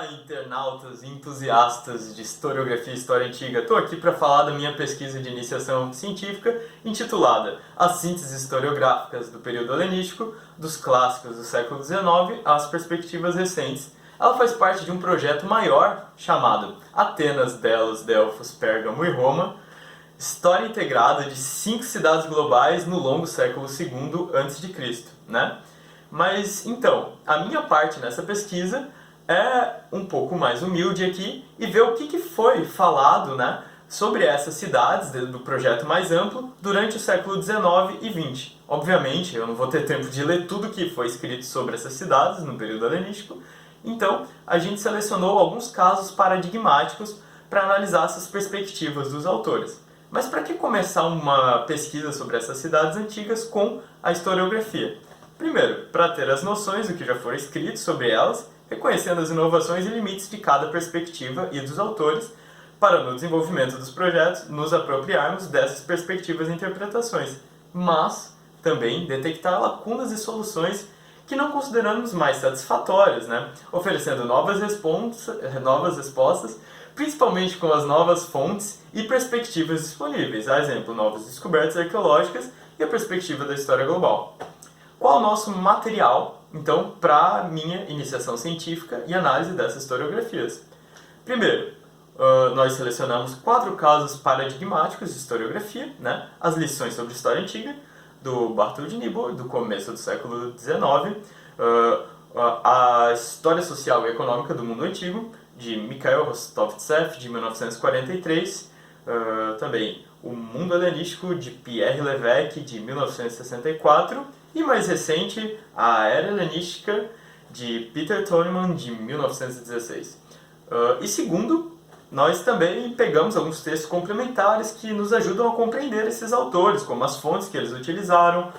Fala, internautas e entusiastas de historiografia e história antiga. Estou aqui para falar da minha pesquisa de iniciação científica intitulada As sínteses historiográficas do período helenístico, dos clássicos do século XIX às perspectivas recentes. Ela faz parte de um projeto maior chamado Atenas, Delos, Delfos, Pérgamo e Roma, história integrada de 5 cidades globais no longo século II a.C., né? Mas então, a minha parte nessa pesquisa é um pouco mais humilde aqui e ver o que foi falado, né, sobre essas cidades do projeto mais amplo durante o século XIX e XX. Obviamente, eu não vou ter tempo de ler tudo que foi escrito sobre essas cidades no período helenístico, então a gente selecionou alguns casos paradigmáticos para analisar essas perspectivas dos autores. Mas para que começar uma pesquisa sobre essas cidades antigas com a historiografia? Primeiro, para ter as noções do que já foi escrito sobre elas, reconhecendo as inovações e limites de cada perspectiva e dos autores, para no desenvolvimento dos projetos nos apropriarmos dessas perspectivas e interpretações, mas também detectar lacunas e soluções que não consideramos mais satisfatórias, né? Oferecendo novas respostas, principalmente com as novas fontes e perspectivas disponíveis, a exemplo, novas descobertas arqueológicas e a perspectiva da história global. Qual o nosso material, então, para a minha iniciação científica e análise dessas historiografias? Primeiro, nós selecionamos 4 casos paradigmáticos de historiografia, né? As lições sobre história antiga, do Barthol de Nibor, do começo do século XIX, a história social e econômica do mundo antigo, de Mikhail Rostovtsev, de 1943, também o mundo helenístico, de Pierre Lévesque, de 1964, e mais recente, a Era Helenística, de Peter Tolman, de 1916. E segundo, nós também pegamos alguns textos complementares que nos ajudam a compreender esses autores, como as fontes que eles utilizaram,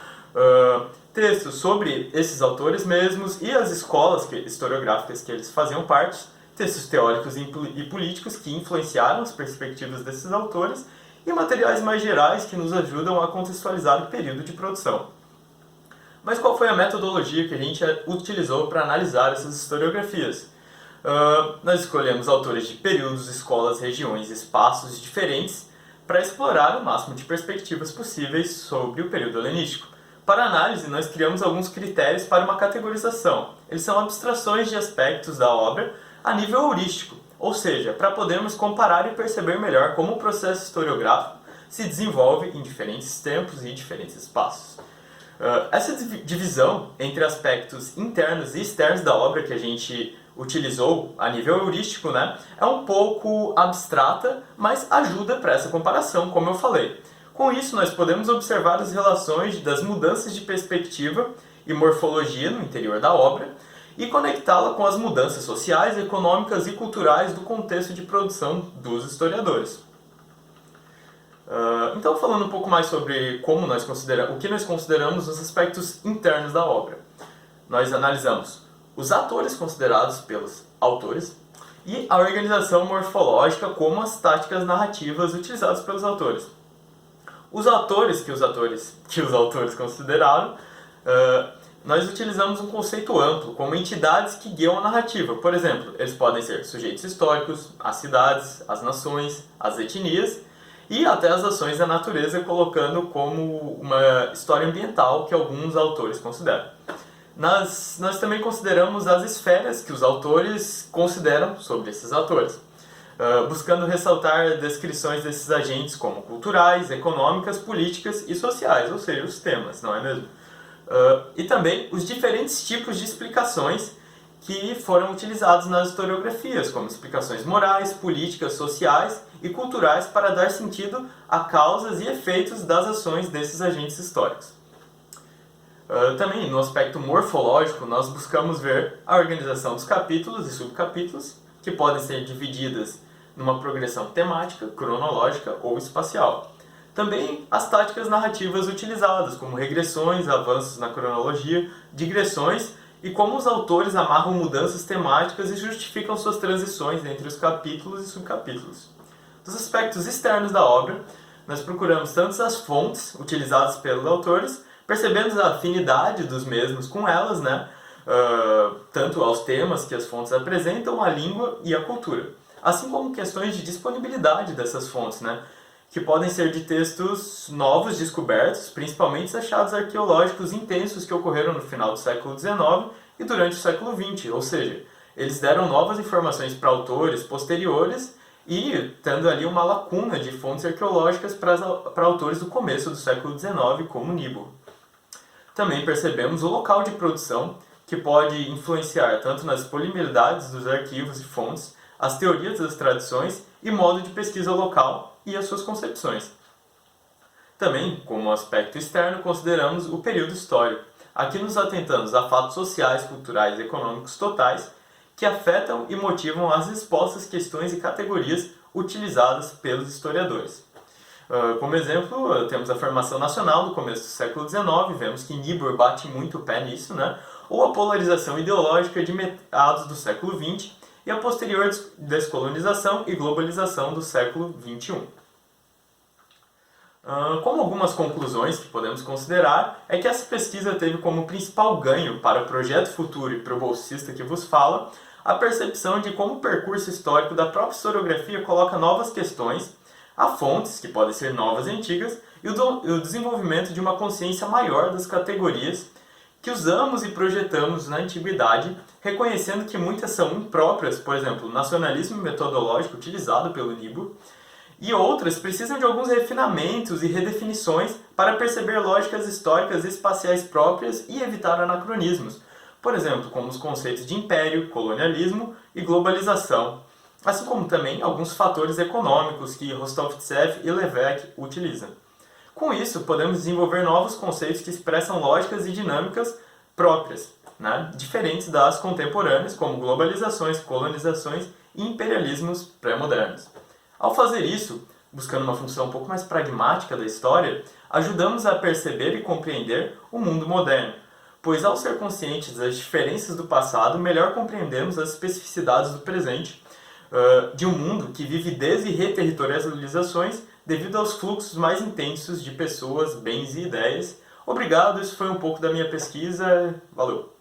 textos sobre esses autores mesmos e as escolas historiográficas que eles faziam parte, textos teóricos e políticos que influenciaram as perspectivas desses autores e materiais mais gerais que nos ajudam a contextualizar o período de produção. Mas qual foi a metodologia que a gente utilizou para analisar essas historiografias? Nós escolhemos autores de períodos, escolas, regiões e espaços diferentes para explorar o máximo de perspectivas possíveis sobre o período helenístico. Para análise, nós criamos alguns critérios para uma categorização. Eles são abstrações de aspectos da obra a nível heurístico, ou seja, para podermos comparar e perceber melhor como o processo historiográfico se desenvolve em diferentes tempos e diferentes espaços. Essa divisão entre aspectos internos e externos da obra que a gente utilizou a nível heurístico, né, é um pouco abstrata, mas ajuda para essa comparação, como eu falei. Com isso, nós podemos observar as relações das mudanças de perspectiva e morfologia no interior da obra e conectá-la com as mudanças sociais, econômicas e culturais do contexto de produção dos historiadores. Então, falando um pouco mais sobre o que nós consideramos os aspectos internos da obra. Nós analisamos os atores considerados pelos autores e a organização morfológica como as táticas narrativas utilizadas pelos autores. Os atores que os autores consideraram, nós utilizamos um conceito amplo, como entidades que guiam a narrativa. Por exemplo, eles podem ser sujeitos históricos, as cidades, as nações, as etnias e até as ações da natureza, colocando como uma história ambiental que alguns autores consideram. Nós também consideramos as esferas que os autores consideram sobre esses atores, buscando ressaltar descrições desses agentes como culturais, econômicas, políticas e sociais, ou seja, os temas, não é mesmo? E também os diferentes tipos de explicações que foram utilizados nas historiografias, como explicações morais, políticas, sociais e culturais para dar sentido a causas e efeitos das ações desses agentes históricos. Também, no aspecto morfológico, nós buscamos ver a organização dos capítulos e subcapítulos, que podem ser divididas numa progressão temática, cronológica ou espacial. Também as táticas narrativas utilizadas, como regressões, avanços na cronologia, digressões e como os autores amarram mudanças temáticas e justificam suas transições entre os capítulos e subcapítulos. Dos aspectos externos da obra, nós procuramos tanto as fontes utilizadas pelos autores, percebendo a afinidade dos mesmos com elas, né, tanto aos temas que as fontes apresentam, à língua e à cultura, assim como questões de disponibilidade dessas fontes, né? Que podem ser de textos novos descobertos, principalmente achados arqueológicos intensos que ocorreram no final do século XIX e durante o século XX, ou seja, eles deram novas informações para autores posteriores e tendo ali uma lacuna de fontes arqueológicas para autores do começo do século XIX, como Nibo. Também percebemos o local de produção, que pode influenciar tanto nas polimeridades dos arquivos e fontes, as teorias das tradições e modo de pesquisa local e as suas concepções. Também, como aspecto externo, consideramos o período histórico. Aqui nos atentamos a fatos sociais, culturais e econômicos totais que afetam e motivam as respostas, questões e categorias utilizadas pelos historiadores. Como exemplo, temos a formação nacional do começo do século XIX, vemos que Niebuhr bate muito o pé nisso, né? Ou a polarização ideológica de meados do século XX e a posterior descolonização e globalização do século XXI. Como algumas conclusões que podemos considerar, é que essa pesquisa teve como principal ganho para o projeto futuro e para o bolsista que vos fala, a percepção de como o percurso histórico da própria historiografia coloca novas questões, a fontes, que podem ser novas e antigas, e o desenvolvimento de uma consciência maior das categorias que usamos e projetamos na antiguidade, reconhecendo que muitas são impróprias, por exemplo, o nacionalismo metodológico utilizado pelo Niebuhr, e outras precisam de alguns refinamentos e redefinições para perceber lógicas históricas e espaciais próprias e evitar anacronismos, por exemplo, como os conceitos de império, colonialismo e globalização, assim como também alguns fatores econômicos que Rostovtsev e Levesque utilizam. Com isso, podemos desenvolver novos conceitos que expressam lógicas e dinâmicas próprias, né, diferentes das contemporâneas, como globalizações, colonizações e imperialismos pré-modernos. Ao fazer isso, buscando uma função um pouco mais pragmática da história, ajudamos a perceber e compreender o mundo moderno, pois ao ser conscientes das diferenças do passado, melhor compreendemos as especificidades do presente, de um mundo que vive desde reterritorializações devido aos fluxos mais intensos de pessoas, bens e ideias. Obrigado, isso foi um pouco da minha pesquisa. Valeu!